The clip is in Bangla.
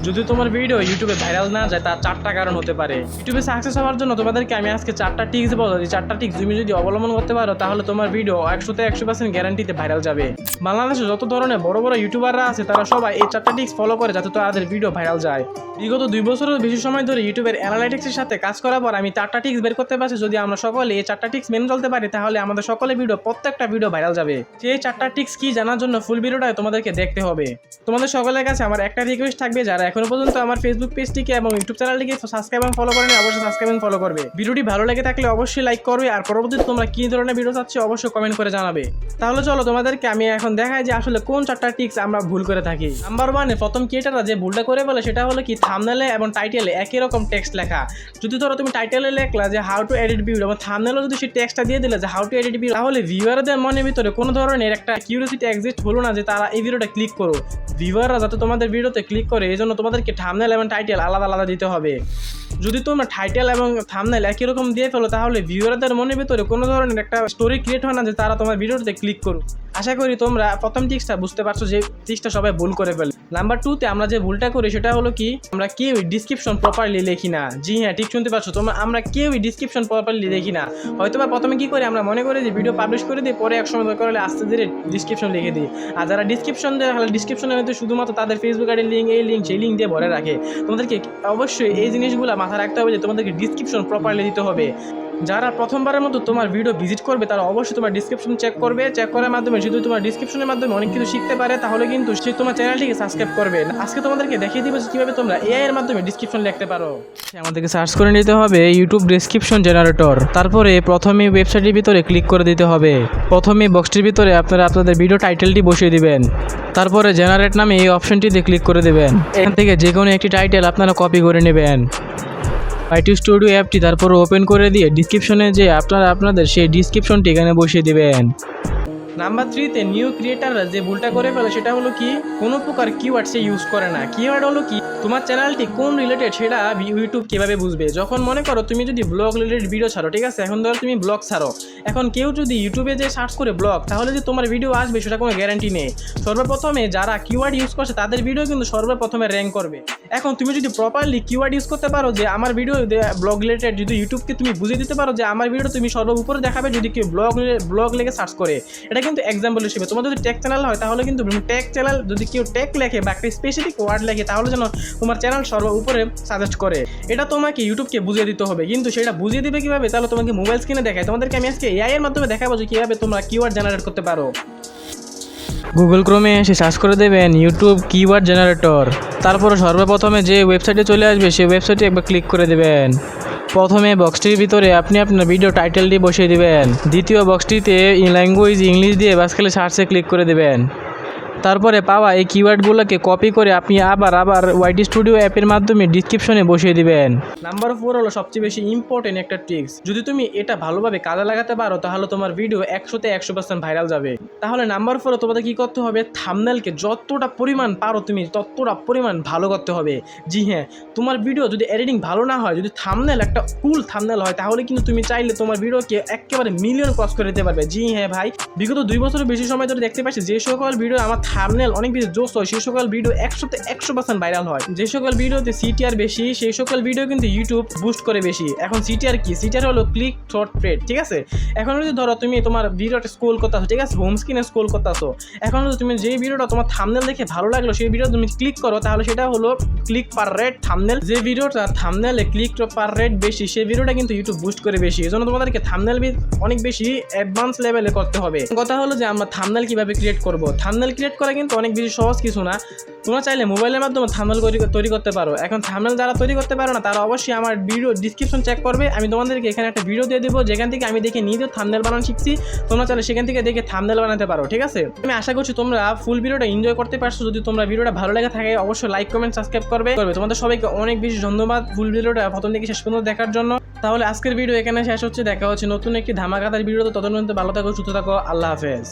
যদি তোমার ভিডিও ইউটিউবে ভাইরাল না যায় তার 4টা কারণ হতে পারে। ইউটিউবে সাকসেস হওয়ার জন্য তোমাদেরকে আমি আজকে 4টা টিপস বলবো। এই 4টা টিপস তুমি যদি অবলম্বন করতে পারো তাহলে তোমার ভিডিও 100% গ্যারান্টিতে ভাইরাল যাবে। বাংলাদেশে যত ধরনের বড় বড় ইউটিউবাররা আছে তারা সবাই এই 4টা টিপস ফলো করে যাতে তাদের ভিডিও ভাইরাল যায়। বিগত 2 বছরের বেশি সময় ধরে ইউটিউবের অ্যানালাইটিক্সের সাথে কাজ করার পর আমি 4টা টিপস বের করতে পারছি। যদি আমরা সকলে এই 4টা টিপস মেনে চলতে পারি তাহলে আমাদের সকলের ভিডিও প্রত্যেকটা ভিডিও ভাইরাল যাবে। সেই 4টা টিপস কি জানার জন্য ফুল ভিডিওটা তোমাদেরকে দেখতে হবে। তোমাদের সকলের কাছে আমার একটা রিকোয়েস্ট থাকবে, যারা এখনো পর্যন্ত আমার ফেসবুক পেজটিকে এবং ইউটিউব চ্যানেলটিকে সাবস্ক্রাইব এবং ফলো করেনি অবশ্যই সাবস্ক্রাইব এবং ফলো করবে। ভিডিওটি ভালো লেগে থাকলে অবশ্যই লাইক করবে আর পরবর্তীতে তোমরা কি ধরনের ভিডিও চাচ্ছ অবশ্যই কমেন্ট করে জানাবে। তাহলে চলো তোমাদেরকে আমি এখন দেখাই যে আসলে কোন 4টা টিপস আমরা ভুল করে থাকি। নাম্বার 1 প্রথম ক্রিয়েটাররা যে ভুলটা করে বলে সেটা হলো কি থাম্বনেলে এবং টাইটেলে একই রকম টেক্সট লেখা। যদি ধরো তুমি টাইটেলে লেখলা যে হাউ টু এডিট ভিডিও এবং থাম্বনেলে যদি সেই টেক্সটটা দিয়ে দিলে যে হাউ টু এডিট ভিডিও, তাহলে ভিউয়ারদের মনের ভিতরে কোনো ধরনের একটা কিউরিওসিটি এক্সিস্ট হলো না যে তারা এই ভিডিওটা ক্লিক করো। ভিউয়াররা যাতে তোমাদের ভিডিওতে ক্লিক করে এই জন্য তোমাদেরকে থাম্বনেল এবং টাইটেল আলাদা আলাদা দিতে হবে। যদি তোমরা টাইটেল এবং থাম্বনেল একই রকম দিয়ে ফেলো তাহলে ভিউয়ারদের মনের ভিতরে কোনো ধরনের একটা স্টোরি ক্রিয়েট হয় না যে তারা তোমার ভিডিওতে ক্লিক করুক। আশা করি তোমরা প্রথম টিপসটা বুঝতে পারছো যে টিপসটা সবাই ভুল করে ফেলে। নাম্বার 2 আমরা যে ভুলটা করি সেটা হলো কি আমরা কেউই ডিসক্রিপশন প্রপারলি লিখি না। জি হ্যাঁ, ঠিক শুনতে পাচ্ছ তোমরা, আমরা কেউই ডিসক্রিপশন প্রপারলি লিখি না। হয়তো বা প্রথমে কি করি আমরা মনে করি যে ভিডিও পাবলিশ করে দিই, পরে এক সময় দরকার হলে আস্তে ধীরে ডিসক্রিপশন লিখে দিই। আর যারা ডিসক্রিপশন দেয় তাহলে ডিসক্রিপশনের মধ্যে শুধুমাত্র তাদের ফেসবুক আইডির লিঙ্ক, এই লিঙ্ক সেই লিঙ্ক দিয়ে ভরে রাখে। তোমাদেরকে অবশ্যই এই জিনিসগুলো মাথায় রাখতে হবে যে তোমাদেরকে ডিসক্রিপশন প্রপারলি দিতে হবে। যারা প্রথমবারের মতো তোমার ভিডিও ভিজিট করবে তারা অবশ্যই তোমার ডিসক্রিপশন চেক করবে। চেক করার মাধ্যমে যদি তোমার ডিসক্রিপশনের মাধ্যমে অনেক কিছু শিখতে পারে তাহলে কিন্তু সে তোমার চ্যানেলটিকে সাবস্ক্রাইব করবে। আজকে তোমাদেরকে দেখিয়ে দিব যে কীভাবে তোমরা এআই এর মাধ্যমে ডিসক্রিপশন লিখতে পারো। আমাদেরকে সার্চ করে নিতে হবে ইউটিউব ডিসক্রিপশন জেনারেটর। তারপরে প্রথমে ওয়েবসাইটের ভিতরে ক্লিক করে দিতে হবে। প্রথমে বক্সটির ভিতরে আপনারা আপনাদের ভিডিও টাইটেলটি বসিয়ে দিবেন। তারপরে জেনারেট নামে এই অপশনটিতে ক্লিক করে দেবেন। এখান থেকে যে কোনো একটি টাইটেল আপনারা কপি করে নেবেন। আইটি স্টুডিও অ্যাপটি তারপর ওপেন করে দিয়ে ডিসক্রিপশনে যে আপনারা আপনাদের সেই ডিসক্রিপশনটি এখানে বসিয়ে দিবেন। নাম্বার 3 নিউ ক্রিয়েটাররা যে ভুলটা করে ফেলে সেটা হলো কি কোনো প্রকার কিওয়ার্ড সে ইউজ করে না। কিওয়ার্ড হলো কি তোমার চ্যানেলটি কোন রিলেটেড সেটা ইউটিউব কীভাবে বুঝবে। যখন মনে করো তুমি যদি ব্লগ রিলেটেড ভিডিও ছাড়ো, ঠিক আছে, এখন ধরো তুমি ব্লগ ছাড়ো, এখন কেউ যদি ইউটিউবে যে সার্চ করে ব্লগ তাহলে যে তোমার ভিডিও আসবে সেটা কোনো গ্যারান্টি নেই। সর্বপ্রথমে যারা কিওয়ার্ড ইউজ করছে তাদের ভিডিও কিন্তু সর্বপ্রথমে র্যাঙ্ক করবে। এখন তুমি যদি প্রপারলি কিওয়ার্ড ইউজ করতে পারো যে আমার ভিডিও ব্লগ রিলেটেড, যদি ইউটিউবকে তুমি বুঝিয়ে দিতে পারো যে আমার ভিডিও তুমি উপরে দেখাবে যদি কেউ ব্লগ লেগে সার্চ করে, এটা কিন্তু এক্সাম্পল হিসেবে। তোমার যদি টেক চ্যানেল হয় তাহলে কিন্তু টেক চ্যানেল যদি কেউ টেক লেখে বা একটা স্পেসিফিক ওয়ার্ড লেখে তাহলে যেন তোমার চ্যানেল উপরে সাজেস্ট করে। এটা তোমাকে ইউটিউবকে বুঝিয়ে দিতে হবে। কিন্তু সেটা বুঝিয়ে দিবে কিভাবে, তাহলে তোমাকে মোবাইল স্ক্রিনে দেখায়। তোমাদেরকে আমি আজকে এআই এর মাধ্যমে দেখাবো যে কিভাবে তোমরা কিওয়ার্ড জেনারেট করতে পারো। গুগল ক্রোমে এসে সার্চ করে দেবেন ইউটিউব কিওয়ার্ড জেনারেটর। তারপরে সর্বপ্রথমে যে ওয়েবসাইটে চলে আসবে সেই ওয়েবসাইটে একবার ক্লিক করে দেবেন। প্রথমে বক্সটির ভিতরে আপনি আপনার ভিডিও টাইটেলটি বসিয়ে দিবেন। দ্বিতীয় বক্সটিতে ল্যাঙ্গুয়েজ ইংলিশ দিয়ে বাসখালি সার্চে ক্লিক করে দেবেন। তারপরে পাওয়া এই কিওয়ার্ডগুলোকে কপি করে আপনি আবার ওয়াইটি স্টুডিও অ্যাপের মাধ্যমে ডিসক্রিপশনে বসিয়ে দিবেন। নাম্বার 4 হলো সবচেয়ে বেশি ইম্পর্টেন্ট একটা ট্রিক্স। যদি তুমি এটা ভালোভাবে কাজে লাগাতে পারো তাহলে তোমার ভিডিও 100% ভাইরাল যাবে। তাহলে নাম্বার 4 তোমাদের কি করতে হবে, থাম্বনেলকে যতটা পরিমাণ পারো তুমি ততটা পরিমাণ ভালো করতে হবে। জি হ্যাঁ, তোমার ভিডিও যদি এডিটিং ভালো না হয়, যদি থাম্বনেল একটা কুল থাম্বনেল হয় তাহলে কিন্তু তুমি চাইলে তোমার ভিডিওকে একেবারে মিলিয়ন ক্রস করে দিতে পারবে। জি হ্যাঁ ভাই, বিগত 2 বছরের বেশি সময় ধরে দেখতে পাচ্ছি যে সকল ভিডিও আমার থাম্বনেল অনেক বেশি জোস হয় সেই সকল ভিডিও 100% ভাইরাল হয়। যে সকল ভিডিওতে সিটিআর বেশি সেই সকল ভিডিও কিন্তু ইউটিউব বুস্ট করে বেশি। এখন সিটিআর কি, সিটিআর হলো ক্লিক থ্রু রেট, ঠিক আছে। এখন যদি ধরো তুমি তোমার ভিডিওটা স্ক্রল করতেছো, ঠিক আছে, হোম স্ক্রিনে স্ক্রল করতেছো, এখন যদি তুমি যে ভিডিওটা তোমার থাম্বনেল দেখে ভালো লাগলো সেই ভিডিও তুমি ক্লিক করো তাহলে সেটা হলো ক্লিক পার রেট থাম্বনেল। যে ভিডিওটা থাম্বনেলে ক্লিক পার রেট বেশি সেই ভিডিওটা কিন্তু ইউটিউব বুস্ট করে বেশি। এজন্য তোমাদেরকে থাম্বনেল অনেক বেশি অ্যাডভান্স লেভেলে করতে হবে। কথা হলো যে আমরা থাম্বনেল কিভাবে ক্রিয়েট করব। থাম্বনেল ক্রিয়েট করা কিন্তু অনেক বেশি সহজ কিছু না। তোমরা চাইলে মোবাইলের মাধ্যমে থাম্বনেল তৈরি করতে পারো। এখন থাম্বনেল যারা তৈরি করতে পারো না তারা অবশ্যই আমার ভিডিও ডিসক্রিপশন চেক করবে। আমি তোমাদেরকে এখানে একটা ভিডিও দিয়ে দেবো যেখান থেকে আমি দেখে নিজেও থাম্বনেল বানানো শিখছি। তোমরা চাইলে সেখান থেকে দেখে থাম্বনেল বানাতে পারো, ঠিক আছে। আমি আশা করছি তোমরা ফুল ভিডিওটা এনজয় করতে পারছো। যদি তোমরা ভিডিওটা ভালো লেগে থাকে অবশ্যই লাইক কমেন্ট সাবস্ক্রাইব করবে। তোমাদের সবাইকে অনেক বেশি ধন্যবাদ ফুল ভিডিওটা প্রথম থেকে শেষ পর্যন্ত দেখার জন্য। তাহলে আজকের ভিডিও এখানে শেষ হচ্ছে। দেখা হচ্ছে নতুন একটি ধামাকাদার ভিডিও। ততক্ষণ ভালো থাকো, সুস্থ থাকো, আল্লাহ হাফেজ।